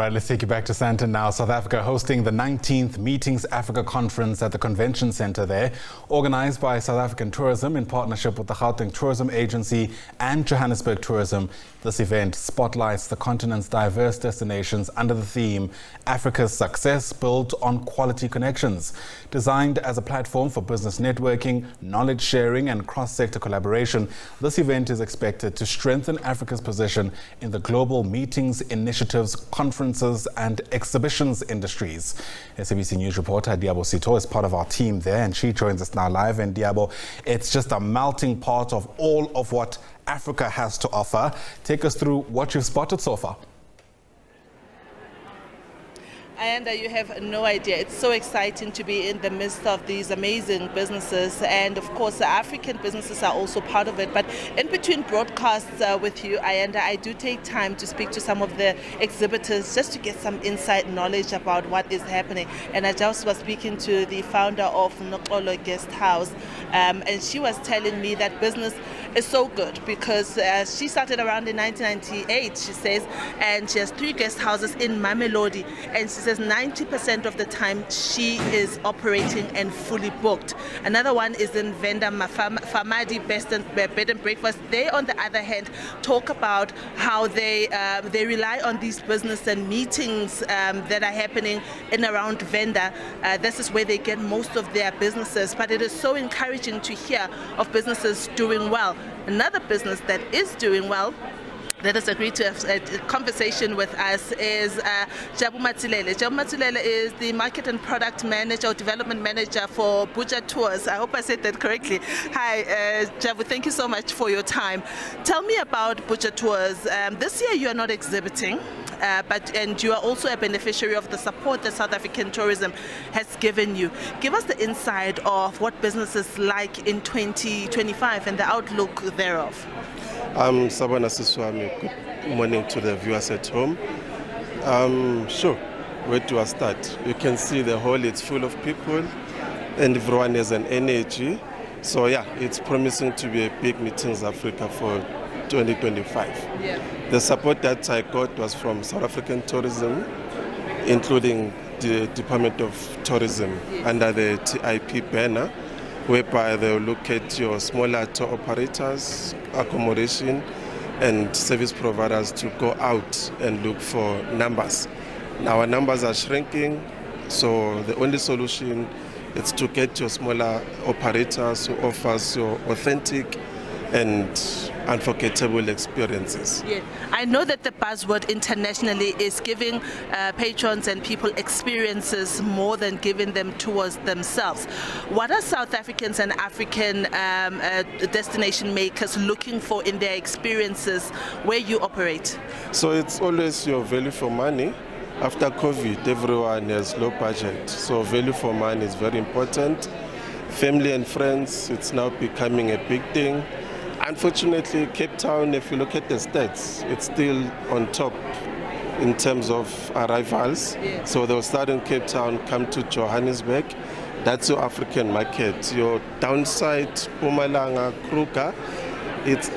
right, let's take you back to Sandton now. South Africa hosting the 19th Meetings Africa Conference at the Convention Centre there, organised by South African Tourism in partnership with the Gauteng Tourism Agency and Johannesburg Tourism. This event spotlights the continent's diverse destinations under the theme Africa's Success Built on Quality Connections. Designed as a platform for business networking, knowledge sharing and cross-sector collaboration, this event is expected to strengthen Africa's position in the global meetings, initiatives, conferences and exhibitions industries. SABC News reporter Liabo Setho is part of our team there, and she joins us now live. And Liabo, it's just a melting pot of all of what Africa has to offer. Take us through what you've spotted so far. And you have no idea. It's so exciting to be in the midst of these amazing businesses, and of course the African businesses are also part of it. But in between broadcasts with you, I do take time to speak to some of the exhibitors just to get some inside knowledge about what is happening. And I just was speaking to the founder of Nokolo Guest House, and she was telling me that business is so good because she started around in 1998, she says, and she has 3 guest houses in Mamelodi, and she says 90% of the time she is operating and fully booked. Another one is in Venda Famadi Bed and Breakfast. They, on the other hand, talk about how they rely on these business and meetings that are happening in around Venda. This is where they get most of their businesses, but it is so encouraging to hear of businesses doing well. Another business that is doing well, that has agreed to have a conversation with us, is Jabu Matsilele. Jabu Matsilele is the market and product manager or development manager for Buja Tours. I hope I said that correctly. Hi, Jabu, thank you so much for your time. Tell me about Buja Tours. This year you are not exhibiting, and you are also a beneficiary of the support that South African tourism has given you. Give us the insight of what business is like in 2025 and the outlook thereof. Sabana Siswami, good morning to the viewers at home. Sure, where do I start? You can see the hall, it's full of people and everyone has an energy. So yeah, it's promising to be a big Meetings Africa for 2025. Yeah. The support that I got was from South African Tourism, including the Department of Tourism under the TIP banner, whereby they'll look at your smaller tour operators, accommodation and service providers to go out and look for numbers. Now our numbers are shrinking, so the only solution is to get your smaller operators who offers your authentic and unforgettable experiences. Yeah. I know that the buzzword internationally is giving patrons and people experiences more than giving them tours themselves. What are South Africans and African destination makers looking for in their experiences where you operate? So it's always your value for money. After COVID, everyone has low budget, so value for money is very important. Family and friends, it's now becoming a big thing. Unfortunately, Cape Town, if you look at the stats, it's still on top in terms of arrivals. Yeah. So they'll start in Cape Town, come to Johannesburg. That's your African market. Your downside, Mpumalanga, Kruger,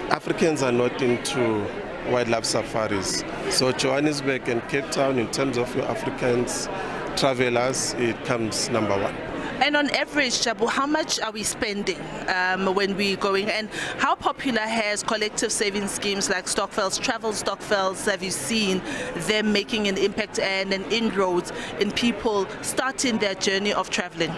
Africans are not into wildlife safaris. So Johannesburg and Cape Town, in terms of your Africans, travelers, it comes number 1. And on average, Jabu, how much are we spending when we're going? And how popular has collective savings schemes like Stokvels, travel Stokvels, have you seen them making an impact and an inroads in people starting their journey of traveling?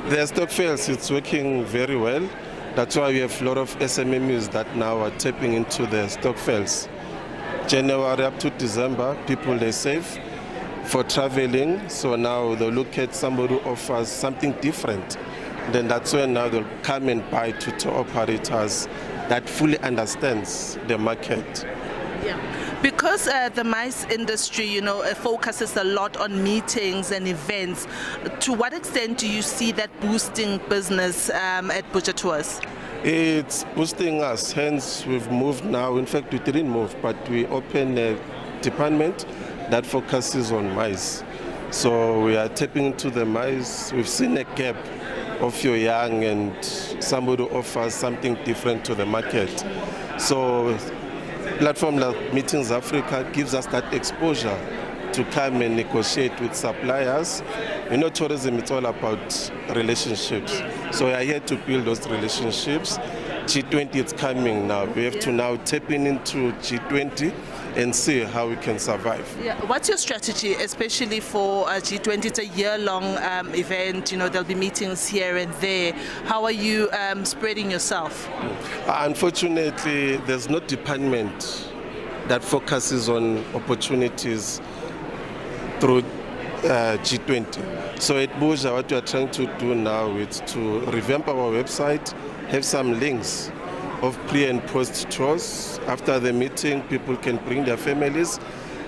The Stokvels, it's working very well. That's why we have a lot of SMMEs that now are tapping into the Stokvels. January up to December, people, they save for traveling, so now they'll look at somebody who offers something different. Then that's when now they'll come and buy to tour operators that fully understands the market. Yeah. Because the MICE industry, focuses a lot on meetings and events, to what extent do you see that boosting business at Buja Tours? It's boosting us, hence we've moved now. In fact, we didn't move, but we opened a department that focuses on MICE. So we are tapping into the MICE. We've seen a gap of your young and somebody who offers something different to the market. So platform like Meetings Africa gives us that exposure to to come and negotiate with suppliers. You know, tourism, it's all about relationships. So we are here to build those relationships. G20 is coming now. We have to now tap into G20 and see how we can survive. Yeah. What's your strategy, especially for G20? It's a year-long event. You know, there'll be meetings here and there. How are you spreading yourself? Unfortunately, there's no department that focuses on opportunities through G20. So at Buja, what we are trying to do now is to revamp our website, have some links of pre and post tours. After the meeting, people can bring their families,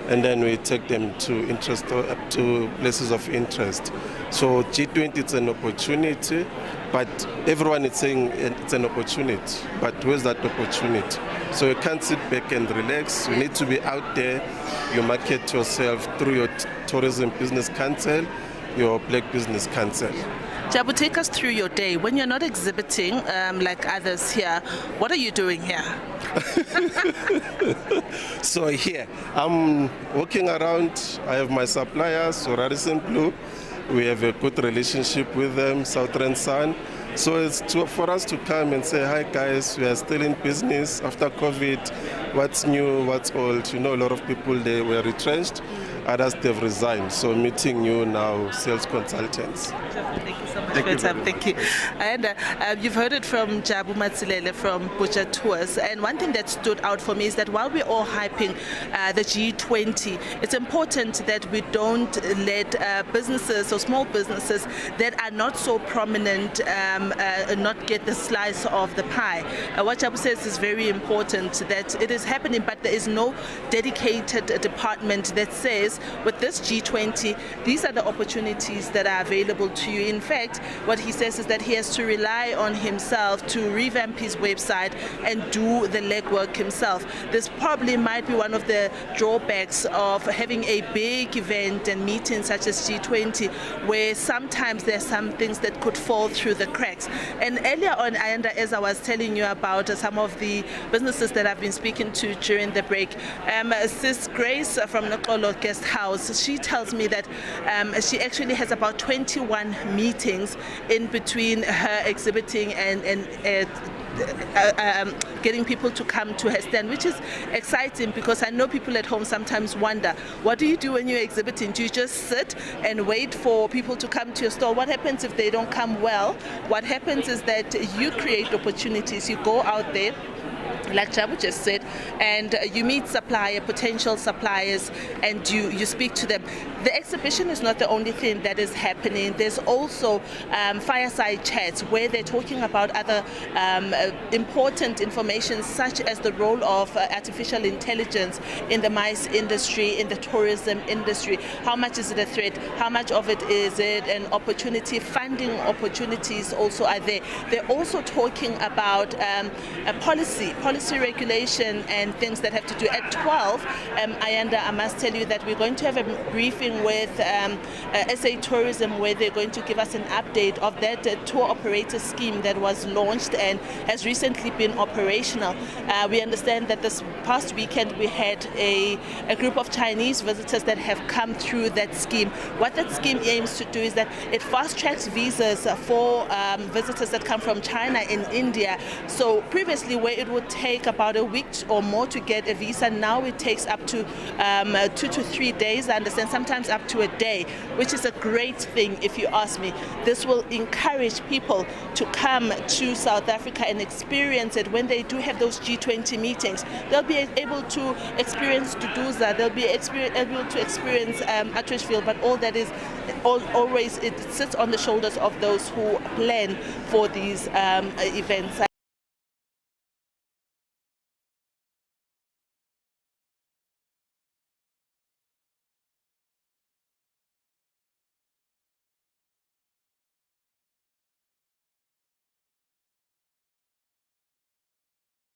and then we take them to places of interest. So G20 is an opportunity, but everyone is saying it's an opportunity. But where's that opportunity? So you can't sit back and relax. You need to be out there. You market yourself through your tourism business council, your Black Business Council. Jabu, take us through your day. When you're not exhibiting like others here, what are you doing here? So here, I'm walking around. I have my suppliers, so Radisson Blue. We have a good relationship with them, Southern Sun. So it's for us to come and say, hi guys, we are still in business after COVID. What's new, what's old? You know, a lot of people, they were retrenched. Others, they've resigned. So meeting you now, sales consultants. Thank you so much for your time. Thank you. And you've heard it from Jabu Matsilele from Buja Tours. And one thing that stood out for me is that while we're all hyping the G20, it's important that we don't let businesses or small businesses that are not so prominent not get the slice of the pie. What Jabu says is very important, that it is happening, but there is no dedicated department that says, with this G20, these are the opportunities that are available to you. In fact, what he says is that he has to rely on himself to revamp his website and do the legwork himself. This probably might be one of the drawbacks of having a big event and meeting such as G20, where sometimes there's some things that could fall through the cracks. And earlier on, as I was telling you about some of the businesses that I've been speaking to during the break, Sis Grace from Nokolo Guest House, she tells me that she actually has about 21 meetings in between her exhibiting and getting people to come to her stand, which is exciting, because I know people at home sometimes wonder, what do you do when you're exhibiting? Do you just sit and wait for people to come to your store? What happens if they don't come? Well, what happens is that you create opportunities. You go out there, like Jabu just said, and you meet potential suppliers, and you speak to them. The exhibition is not the only thing that is happening. There's also fireside chats where they're talking about other important information, such as the role of artificial intelligence in the MICE industry, in the tourism industry. How much is it a threat? How much of it is it an opportunity? Funding opportunities also are there. They're also talking about policy regulation and things that have to do. At 12, I must tell you that we're going to have a briefing with SA Tourism, where they're going to give us an update of that tour operator scheme that was launched and has recently been operational. We understand that this past weekend we had a group of Chinese visitors that have come through that scheme. What that scheme aims to do is that it fast-tracks visas for visitors that come from China and India. So previously, where it would take about a week or more to get a visa, now it takes up to 2 to 3 days. I understand sometimes up to a day, which is a great thing if you ask me. This will encourage people to come to South Africa and experience it. When they do have those G20 meetings, they'll be able to experience Duduza, they'll be able to experience Atteridgeville, but all that is always, it sits on the shoulders of those who plan for these events.